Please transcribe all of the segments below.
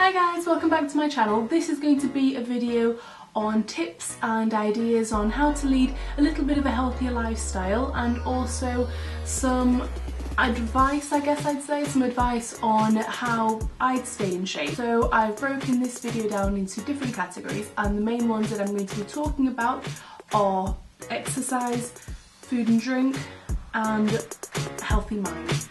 Hi guys, welcome back to my channel. This is going to be a video on tips and ideas on how to lead a little bit of a healthier lifestyle, and also some advice, I guess I'd say, some advice on how I'd stay in shape. So I've broken this video down into different categories, and the main ones that I'm going to be talking about are exercise, food and drink, and healthy mind.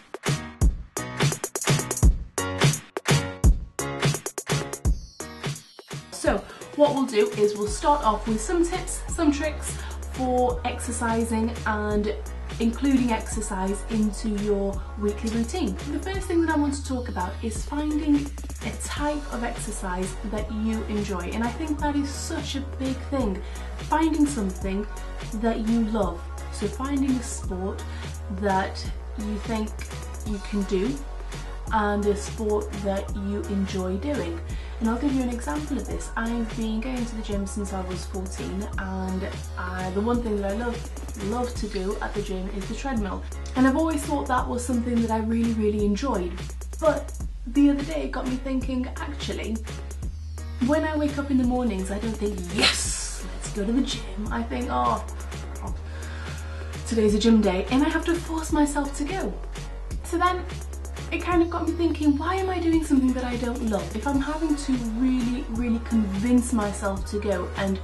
So what we'll do is we'll start off with some tips, some tricks for exercising and including exercise into your weekly routine. The first thing that I want to talk about is finding a type of exercise that you enjoy, and I think that is such a big thing, finding something that you love. So finding a sport that you think you can do and a sport that you enjoy doing. And I'll give you an example of this. I've been going to the gym since I was 14, and the one thing that I love to do at the gym is the treadmill. And I've always thought that was something that I really enjoyed. But the other day it got me thinking, actually, when I wake up in the mornings, I don't think, yes, let's go to the gym. I think, oh, today's a gym day, and I have to force myself to go. So then it kind of got me thinking, why am I doing something that I don't love? If I'm having to really convince myself to go and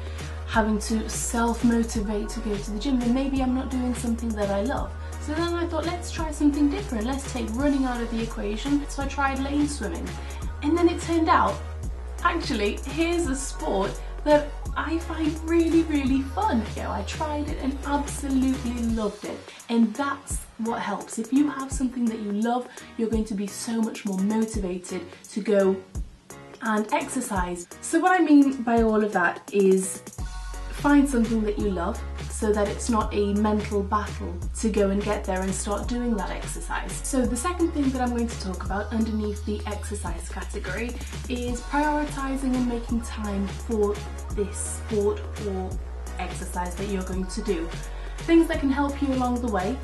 having to self-motivate to go to the gym, then maybe I'm not doing something that I love. So then I thought, let's try something different. Let's take running out of the equation. So I tried lane swimming. And then it turned out, actually, here's a sport that I find really fun. I tried it and absolutely loved it. And that's what helps. If you have something that you love, you're going to be so much more motivated to go and exercise. So what I mean by all of that is find something that you love so that it's not a mental battle to go and get there and start doing that exercise. So the second thing that I'm going to talk about underneath the exercise category is prioritizing and making time for this sport or exercise that you're going to do. Things that can help you along the way: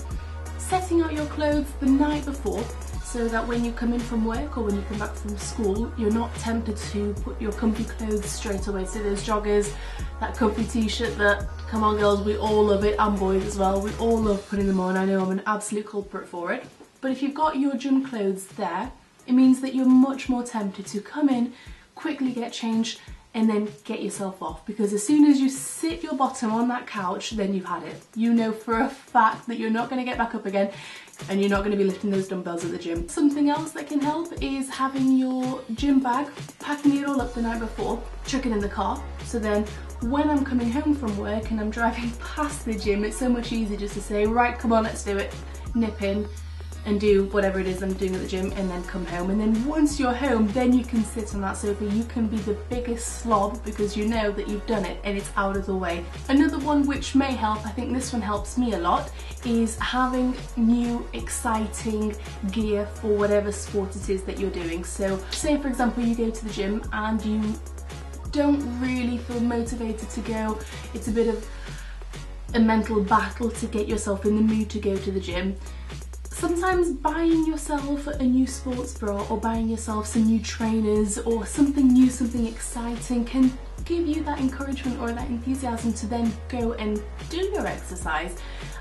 setting out your clothes the night before, so that when you come in from work or when you come back from school, you're not tempted to put your comfy clothes straight away. So those joggers, that comfy t-shirt that, come on girls, we all love it, and boys as well, we all love putting them on. I know I'm an absolute culprit for it. But if you've got your gym clothes there, it means that you're much more tempted to come in, quickly get changed, and then get yourself off, because as soon as you sit your bottom on that couch, then you've had it. You know for a fact that you're not going to get back up again, and you're not going to be lifting those dumbbells at the gym. Something else that can help is having your gym bag, packing it all up the night before, chuck it in the car, so then when I'm coming home from work and I'm driving past the gym, it's so much easier just to say, right, come on, let's do it, nip in and do whatever it is I'm doing at the gym, and then come home. And then once you're home, then you can sit on that sofa, you can be the biggest slob because you know that you've done it and it's out of the way. Another one which may help, I think this one helps me a lot, is having new exciting gear for whatever sport it is that you're doing. So say for example you go to the gym and you don't really feel motivated to go, it's a bit of a mental battle to get yourself in the mood to go to the gym. Sometimes buying yourself a new sports bra or buying yourself some new trainers or something new, something exciting can give you that encouragement or that enthusiasm to then go and do your exercise.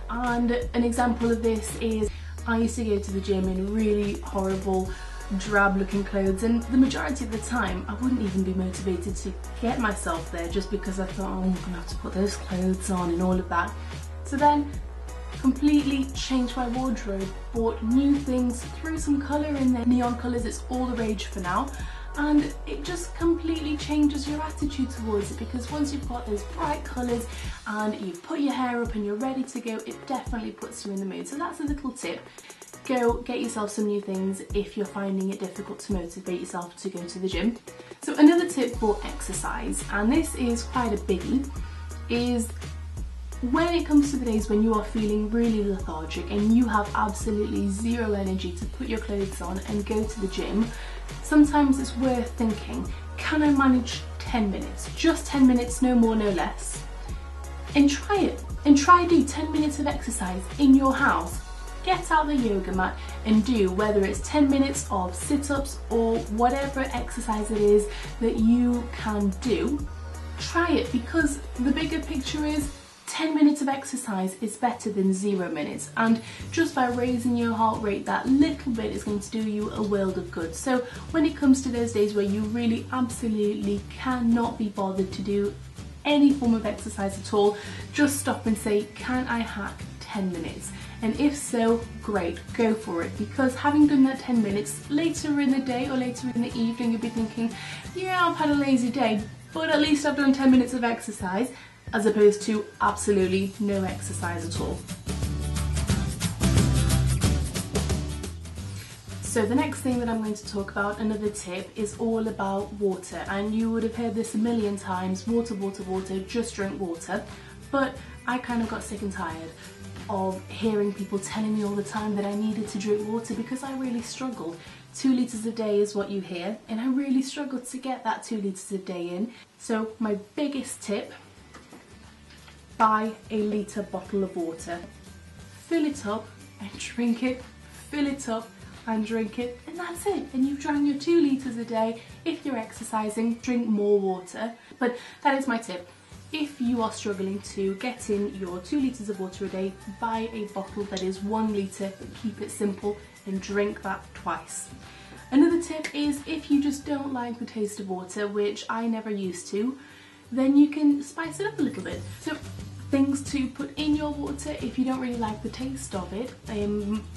And an example of this is, I used to go to the gym in really horrible, drab looking clothes, and the majority of the time I wouldn't even be motivated to get myself there just because I thought, oh, I'm gonna have to put those clothes on and all of that. So then completely changed my wardrobe, bought new things, threw some colour in there, neon colours, it's all the rage for now, and it just completely changes your attitude towards it, because once you've got those bright colours and you've put your hair up and you're ready to go, it definitely puts you in the mood. So that's a little tip. Go get yourself some new things if you're finding it difficult to motivate yourself to go to the gym. So another tip for exercise, and this is quite a biggie, is when it comes to the days when you are feeling really lethargic and you have absolutely zero energy to put your clothes on and go to the gym, sometimes it's worth thinking, can I manage 10 minutes? Just 10 minutes, no more, no less. And try it. And try do 10 minutes of exercise in your house. get out the yoga mat and do, whether it's 10 minutes of sit-ups or whatever exercise it is that you can do. Try it, because the bigger picture is 10 minutes of exercise is better than 0 minutes, and just by raising your heart rate that little bit is going to do you a world of good. So when it comes to those days where you really absolutely cannot be bothered to do any form of exercise at all, just stop and say, can I hack 10 minutes? And if so, great, go for it, because having done that 10 minutes, later in the day or later in the evening you'll be thinking, yeah, I've had a lazy day, but at least I've done 10 minutes of exercise, as opposed to absolutely no exercise at all. So the next thing that I'm going to talk about, another tip, is all about water. And you would have heard this a million times, water, water, water, just drink water. But I kind of got sick and tired of hearing people telling me all the time that I needed to drink water, because I really struggled. 2 litres a day is what you hear, and I really struggled to get that 2 litres a day in. So my biggest tip: buy a litre bottle of water. Fill it up and drink it, fill it up and drink it, and that's it. And you've drank your 2 litres a day. If you're exercising, drink more water. But that is my tip. If you are struggling to get in your 2 litres of water a day, buy a bottle that is 1 litre, keep it simple, and drink that twice. Another tip is, if you just don't like the taste of water, which I never used to, then you can spice it up a little bit. So things to put in your water if you don't really like the taste of it.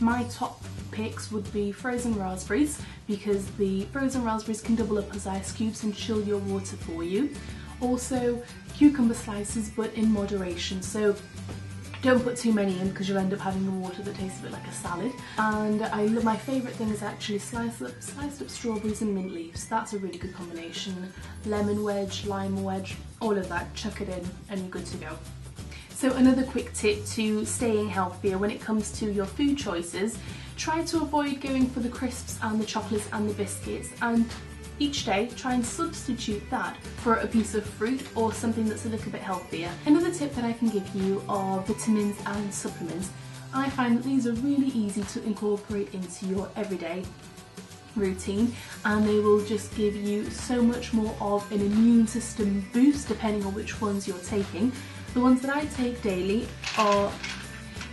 My top picks would be frozen raspberries, because the frozen raspberries can double up as ice cubes and chill your water for you. Also cucumber slices, but in moderation. So don't put too many in, because you'll end up having the water that tastes a bit like a salad. And my favourite thing is actually sliced up strawberries and mint leaves. That's a really good combination. Lemon wedge, lime wedge, all of that, chuck it in and you're good to go. So another quick tip to staying healthier when it comes to your food choices: try to avoid going for the crisps and the chocolates and the biscuits, and each day try and substitute that for a piece of fruit or something that's a little bit healthier. Another tip that I can give you are vitamins and supplements. I find that these are really easy to incorporate into your everyday routine, and they will just give you so much more of an immune system boost depending on which ones you're taking. The ones that I take daily are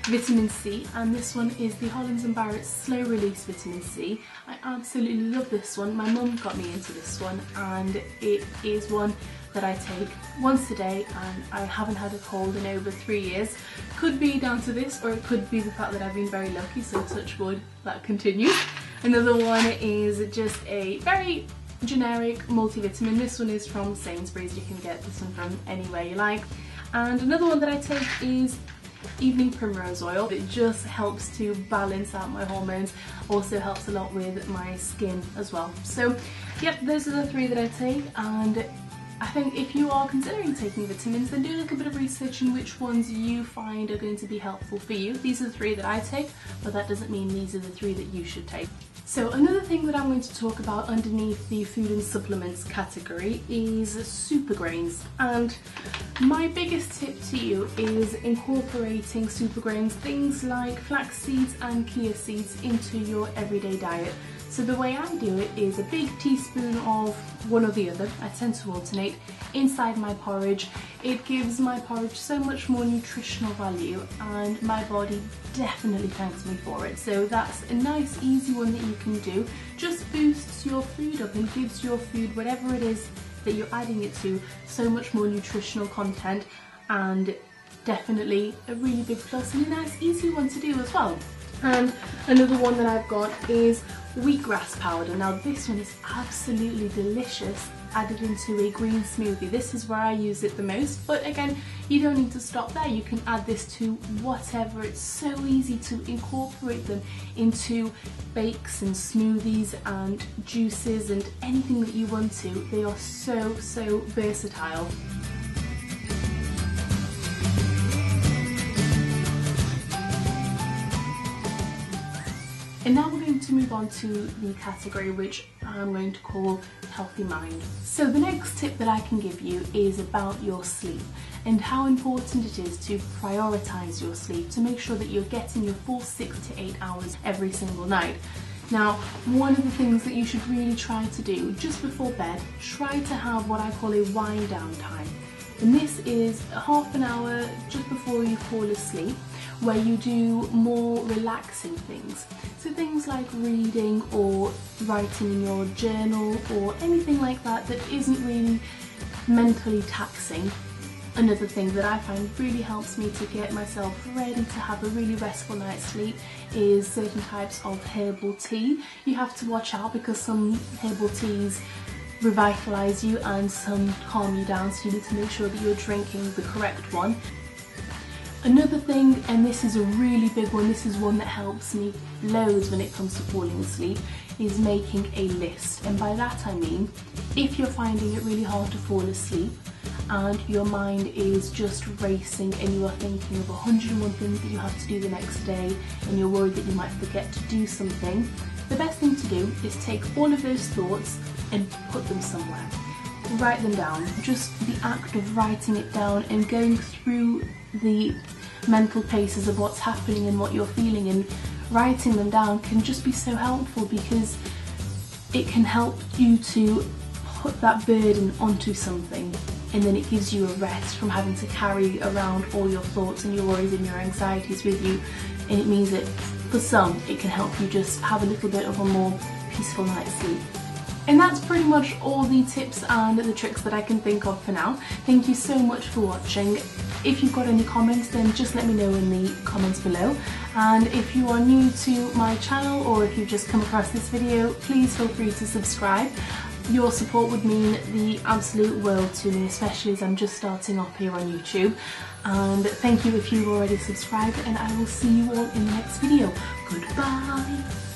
vitamin C, and this one is the Hollands & Barrett Slow Release Vitamin C. I absolutely love this one. My mum got me into this one, and it is one that I take once a day, and I haven't had a cold in over 3 years. Could be down to this, or it could be the fact that I've been very lucky, so touch wood, that continues. Another one is just a very generic multivitamin. This one is from Sainsbury's. You can get this one from anywhere you like. And another one that I take is Evening Primrose Oil. It just helps to balance out my hormones, also helps a lot with my skin as well. So yep, those are the 3 that I take, and I think if you are considering taking vitamins, then do a little bit of research in which ones you find are going to be helpful for you. These are the 3 that I take, but that doesn't mean these are the 3 that you should take. So another thing that I'm going to talk about underneath the food and supplements category is super grains. And my biggest tip to you is incorporating super grains, things like flax seeds and chia seeds, into your everyday diet. So the way I do it is a big teaspoon of one or the other, I tend to alternate, inside my porridge. It gives my porridge so much more nutritional value, and my body definitely thanks me for it. So that's a nice easy one that you can do. Just boosts your food up and gives your food, whatever it is that you're adding it to, so much more nutritional content, and definitely a really big plus and a nice easy one to do as well. And another one that I've got is wheatgrass powder. Now this one is absolutely delicious added into a green smoothie. This is where I use it the most, but again, you don't need to stop there. You can add this to whatever. It's so easy to incorporate them into bakes and smoothies and juices and anything that you want to. They are so versatile. And now we're going to move on to the category which I'm going to call healthy mind. So the next tip that I can give you is about your sleep and how important it is to prioritize your sleep to make sure that you're getting your full 6 to 8 hours every single night. Now, one of the things that you should really try to do just before bed, try to have what I call a wind down time. And this is half an hour just before you fall asleep, where you do more relaxing things. So things like reading or writing in your journal or anything like that that isn't really mentally taxing. Another thing that I find really helps me to get myself ready to have a really restful night's sleep is certain types of herbal tea. You have to watch out because some herbal teas revitalise you and some calm you down, so you need to make sure that you're drinking the correct one. Another thing, and this is a really big one, this is one that helps me loads when it comes to falling asleep, is making a list. And by that I mean, if you're finding it really hard to fall asleep and your mind is just racing and you are thinking of 101 things that you have to do the next day and you're worried that you might forget to do something, the best thing to do is take all of those thoughts and put them somewhere. Write them down. Just the act of writing it down and going through the mental paces of what's happening and what you're feeling and writing them down can just be so helpful, because it can help you to put that burden onto something, and then it gives you a rest from having to carry around all your thoughts and your worries and your anxieties with you. And it means that for some it can help you just have a little bit of a more peaceful night's sleep. And that's pretty much all the tips and the tricks that I can think of for now. Thank you so much for watching. If you've got any comments, then just let me know in the comments below. And if you are new to my channel, or if you've just come across this video, please feel free to subscribe. Your support would mean the absolute world to me, especially as I'm just starting off here on YouTube. And thank you if you've already subscribed, and I will see you all in the next video. Goodbye!